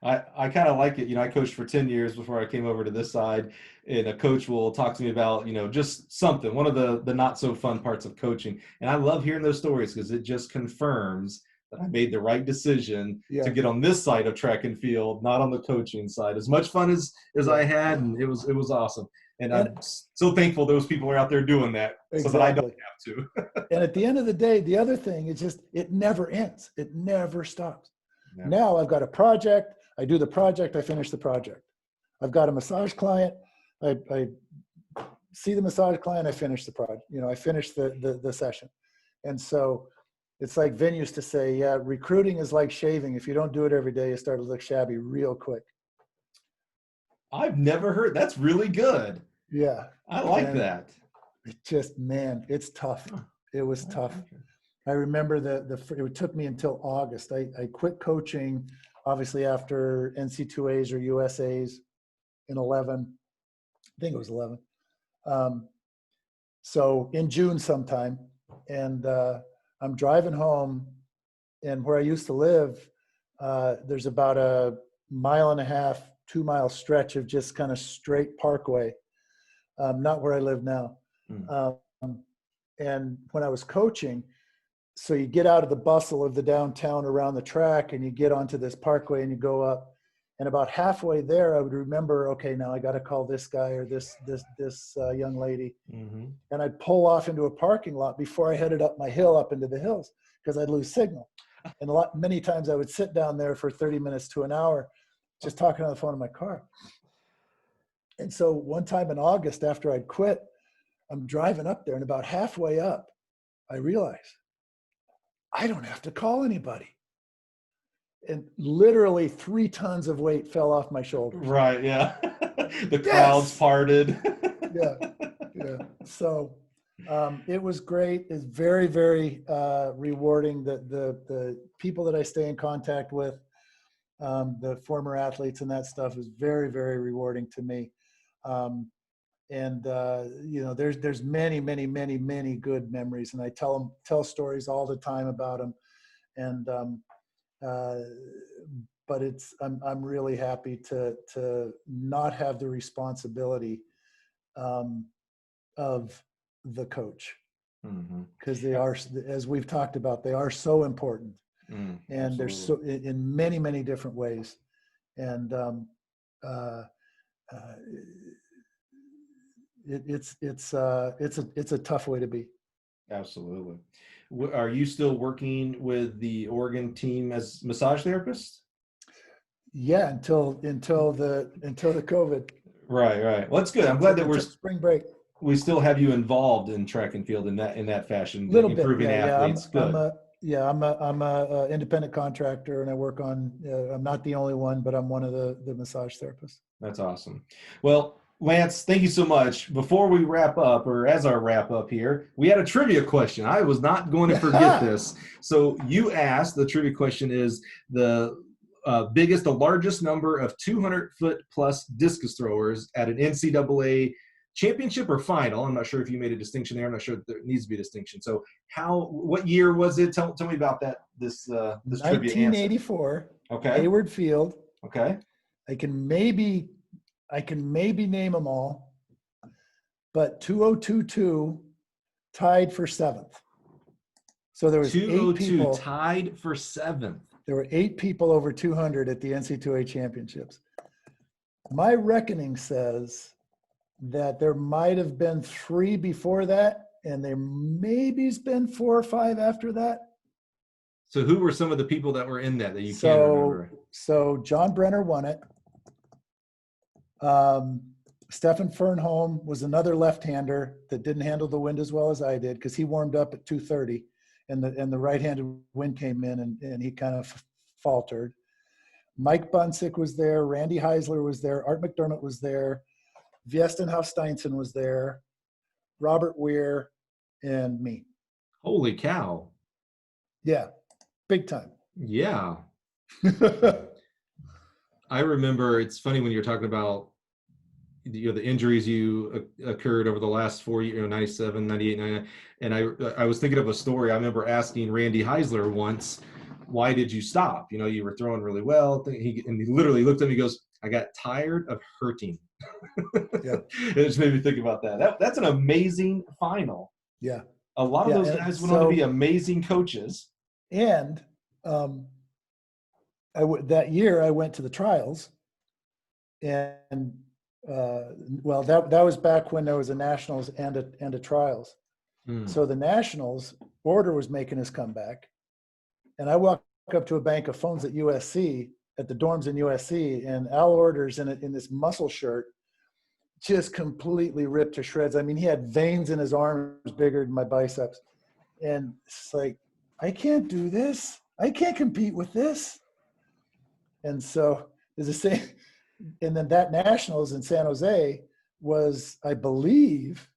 I kind of like it. I coached for 10 years before I came over to this side, and a coach will talk to me about, just something, one of the not so fun parts of coaching. And I love hearing those stories, because it just confirms that I made the right decision to get on this side of track and field, not on the coaching side. As much fun as I had, and it was awesome. And I'm so thankful those people are out there doing that, so that I don't have to. And at the end of the day, the other thing is just, it never ends. It never stops. Yeah. Now I've got a project. I do the project. I finish the project. I've got a massage client. I see the massage client. I finish the project. I finish the session. And so it's like Vin used to say, yeah, recruiting is like shaving. If you don't do it every day, you start to look shabby real quick. I've never heard. That's really good. Yeah. I like that. It just, man, it's tough. It was tough. I remember it took me until August. I quit coaching, obviously, after NC2As or USAs in 11. I think it was 11. So in June sometime, and I'm driving home, and where I used to live, there's about a 1.5 to 2 mile stretch of just kind of straight parkway, not where I live now. And when I was coaching, so you get out of the bustle of the downtown around the track, and you get onto this parkway, and you go up, and about halfway there, I would remember, okay, now I got to call this guy or this young lady. And I'd pull off into a parking lot before I headed up my hill up into the hills, because I'd lose signal. And many times I would sit down there for 30 minutes to an hour just talking on the phone in my car. And so one time in August, after I'd quit, I'm driving up there, and about halfway up, I realized I don't have to call anybody. And literally 3 tons of weight fell off my shoulders. Right, yeah. The crowds parted. Yeah. So it was great. It's very, very rewarding. The people that I stay in contact with, the former athletes and that stuff, is very, very rewarding to me. And there's many good memories, and I tell stories all the time about them. And but I'm really happy to not have the responsibility of the coach, because they are, as we've talked about, they are so important, and they're so in many different ways, and it's a tough way to be. Absolutely. Are you still working with the Oregon team as massage therapist? Yeah, until the COVID. Right. Well, that's good. I'm glad that Until spring break. we still have you involved in track and field in that fashion, Little bit, improving athletes. Good. I'm a independent contractor, and I work on. I'm not the only one, but I'm one of the massage therapists. That's awesome. Well, Lance, thank you so much. Before we wrap up, or as our wrap up here, we had a trivia question. I was not going to forget this. So you asked, the trivia question is the the largest number of 200-foot plus discus throwers at an NCAA championship or final. I'm not sure if you made a distinction there. I'm not sure if there needs to be a distinction. So what year was it? Tell me about that, this trivia answer. 1984. Okay. Hayward Field. Okay. I can maybe name them all, but 2022 tied for 7th. So there was 8 people tied for 7th. There were 8 people over 200 at the NCAA championships. My reckoning says that there might have been 3 before that, and there maybe's been 4 or 5 after that. So who were some of the people that were in that you can't remember? So John Brenner won it. Stefan Fernholm was another left-hander that didn't handle the wind as well as I did, because he warmed up at 2:30, and the right-handed wind came in, and he kind of faltered. Mike Bunsick was there. Randy Heisler was there. Art McDermott was there. Viestenhoff Steinson was there. Robert Weir, and me. Holy cow. Yeah, big time. Yeah. I remember, it's funny when you're talking about the injuries you occurred over the last 4 years, 97, 98, 99. And I was thinking of a story. I remember asking Randy Heisler once, why did you stop? You were throwing really well. He literally looked at me and goes, I got tired of hurting. Yeah. It just made me think about that. That's an amazing final. Yeah. A lot of those guys went on to be amazing coaches. And that year I went to the trials, and that was back when there was a nationals and a trials. So the nationals, Border was making his comeback, and I walked up to a bank of phones at USC, at the dorms in USC, and Al Orders in this muscle shirt, just completely ripped to shreds. I mean, he had veins in his arms bigger than my biceps, and it's like, I can't do this. I can't compete with this. And so there's the same. And then that nationals in San Jose was, I believe,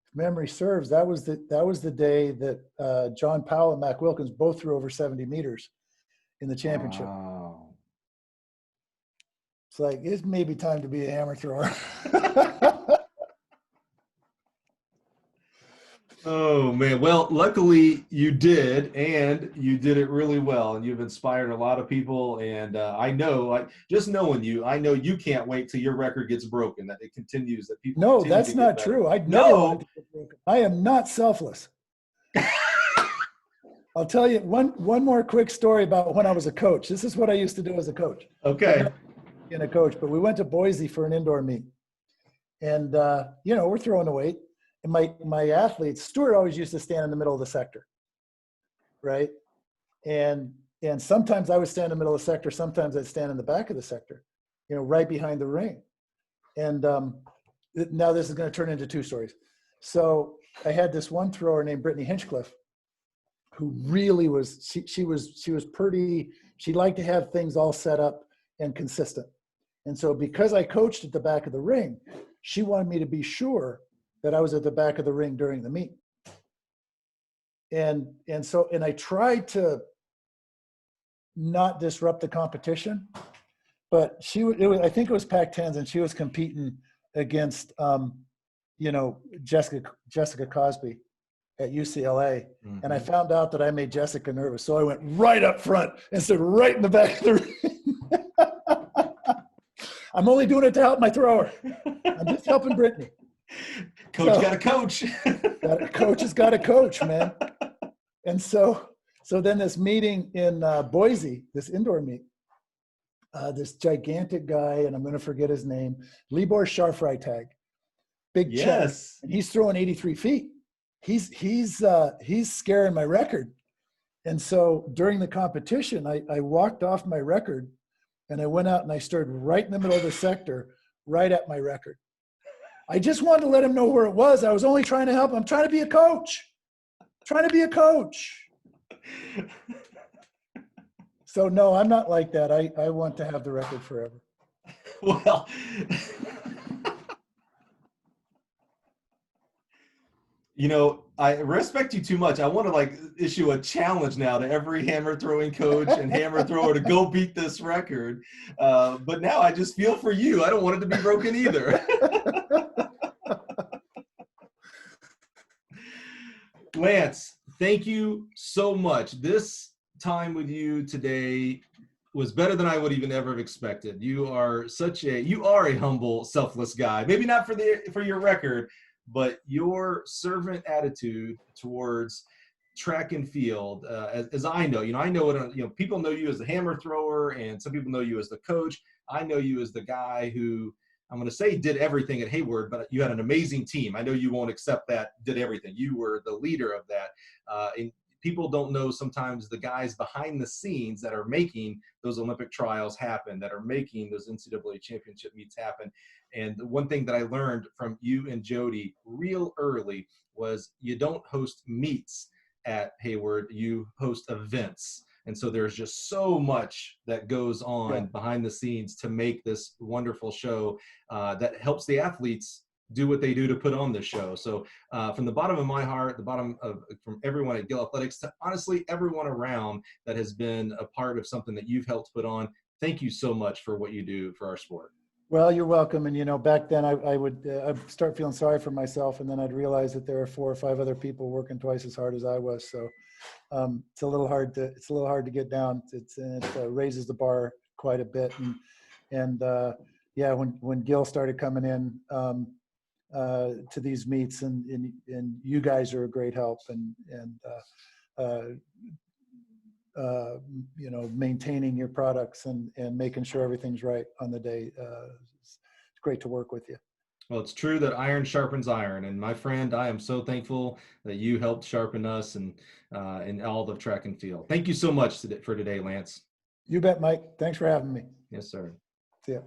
if memory serves, that was the day that John Powell and Mac Wilkins both threw over 70 meters in the championship. Wow. It's like, it's maybe time to be a hammer thrower. Oh man. Well, luckily you did, and you did it really well, and you've inspired a lot of people. And I know, just knowing you, I know you can't wait till your record gets broken, that it continues, that people. No, that's not true. I know. I am not selfless. I'll tell you one more quick story about when I was a coach. This is what I used to do as a coach. Okay. In a coach, but we went to Boise for an indoor meet, and we're throwing a weight. And my athletes, Stuart always used to stand in the middle of the sector, right? And sometimes I would stand in the middle of the sector, sometimes I'd stand in the back of the sector, right behind the ring. And now this is going to turn into 2 stories. So I had this one thrower named Brittany Hinchcliffe, who really was, she was pretty, she liked to have things all set up and consistent. And so because I coached at the back of the ring, she wanted me to be sure that I was at the back of the ring during the meet. And I tried to not disrupt the competition, but I think it was Pac-10s, and she was competing against, Jessica Cosby at UCLA. And I found out that I made Jessica nervous. So I went right up front and stood right in the back of the ring. I'm only doing it to help my thrower. I'm just helping Brittany. Coach got a coach. Coach has got a coach, man. And so then this meeting in Boise, this indoor meet, this gigantic guy, and I'm going to forget his name, Libor Scharfreitag, big Yes. Czech, and he's throwing 83 feet. He's scaring my record. And so during the competition, I walked off my record and I went out and I stood right in the middle of the sector, right at my record. I just wanted to let him know where it was. I was only trying to help him. I'm trying to be a coach. So no, I'm not like that. I want to have the record forever. Well, I respect you too much. I want to issue a challenge now to every hammer throwing coach and hammer thrower to go beat this record. But now I just feel for you. I don't want it to be broken either. Lance, thank you so much. This time with you today was better than I would even ever have expected. You are a humble, selfless guy. Maybe not for your record, but your servant attitude towards track and field, as I know, I know it. People know you as the hammer thrower, and some people know you as the coach. I know you as the guy who, I'm going to say, did everything at Hayward, but you had an amazing team. I know you won't accept that. Did everything. You were the leader of that. And people don't know sometimes the guys behind the scenes that are making those Olympic trials happen, that are making those NCAA championship meets happen. And the one thing that I learned from you and Jody real early was you don't host meets at Hayward, you host events. And so there's just so much that goes on behind the scenes to make this wonderful show that helps the athletes do what they do to put on this show. So from the bottom of my heart, from everyone at Gill Athletics to honestly everyone around that has been a part of something that you've helped put on, thank you so much for what you do for our sport. Well, you're welcome. And, back then I would I'd start feeling sorry for myself, and then I'd realize that there are 4 or 5 other people working twice as hard as I was. So it's a little hard to get down. It raises the bar quite a bit. And when Gil started coming in to these meets, and you guys are a great help, and maintaining your products and making sure everything's right on the day. It's great to work with you. Well, it's true that iron sharpens iron. And my friend, I am so thankful that you helped sharpen us and in all the track and field. Thank you so much for today, Lance. You bet, Mike. Thanks for having me. Yes, sir. See ya.